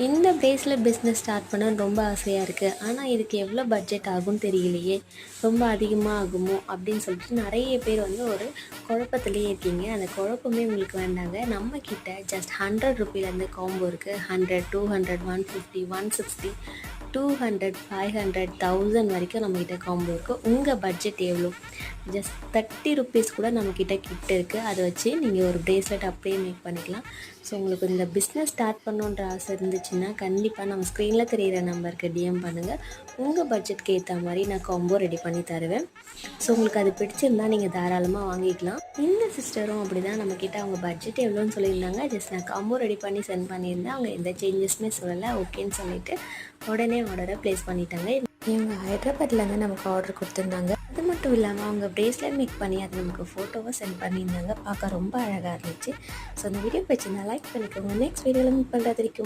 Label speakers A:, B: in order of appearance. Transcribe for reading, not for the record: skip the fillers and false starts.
A: இந்த bracelet business start பண்ணணும்னு ரொம்ப ஆசையாக இருக்குது. ஆனால் இதுக்கு எவ்வளோ பட்ஜெட் ஆகும்னு தெரியலையே, ரொம்ப அதிகமாக ஆகுமோ அப்படின்னு சொல்லிட்டு நிறைய பேர் வந்து ஒரு குழப்பத்திலேயே இருக்கீங்க. அந்த குழப்பமே உங்களுக்கு வேண்டாங்க. நம்மக்கிட்ட ஜஸ்ட் 100 ருபீலேருந்து காம்போ இருக்குது. 100, 200, 150, 160, 200, 500, 1000 வரைக்கும் நம்மக்கிட்ட காம்போ இருக்குது. உங்கள் பட்ஜெட் எவ்வளோ? ஜஸ்ட் 30 ருபீஸ் கூட நம்மக்கிட்ட கிட்ட இருக்குது. அதை வச்சு நீங்கள் ஒரு பிரேஸ்லெட் அப்படியே மேக் பண்ணிக்கலாம். ஸோ உங்களுக்கு இந்த பிஸ்னஸ் ஸ்டார்ட் பண்ணணுன்ற ஆசை இருந்துச்சுன்னா கண்டிப்பாக நம்ம ஸ்க்ரீனில் தெரிகிற நம்பருக்கு டிஎம் பண்ணுங்கள். உங்கள் பட்ஜெட்க்கு ஏற்ற மாதிரி நான் காம்போ ரெடி பண்ணி தருவேன். ஸோ உங்களுக்கு அது பிடிச்சிருந்தால் நீங்கள் தாராளமாக வாங்கிக்கலாம். இந்த சிஸ்டரும் அப்படி தான் நம்மக்கிட்ட அவங்க பட்ஜெட் எவ்வளோன்னு சொல்லியிருந்தாங்க. ஜஸ்ட் நான் காம்போ ரெடி பண்ணி சென்ட் பண்ணியிருந்தேன். அவங்க எந்த சேஞ்சஸுமே சொல்லலை, ஓகேன்னு சொல்லிவிட்டு உடனே ஆர்டரை ப்ளேஸ் பண்ணிட்டாங்க. இவங்க ஹைதராபாத்லேருந்து நமக்கு ஆர்டர் கொடுத்துருந்தாங்க. அது மட்டும் இல்லாமல் அவங்க பிரேஸ்லெட் மேக் பண்ணி அது நமக்கு ஃபோட்டோவை சென்ட் பண்ணியிருந்தாங்க. பார்க்க ரொம்ப அழகாக இருந்துச்சு. ஸோ அந்த வீடியோ பிடிச்சிருந்தா லைக் பண்ணிக்கோங்க. நெக்ஸ்ட் வீடியோவில் மீட் பண்ணுறது வரைக்கும்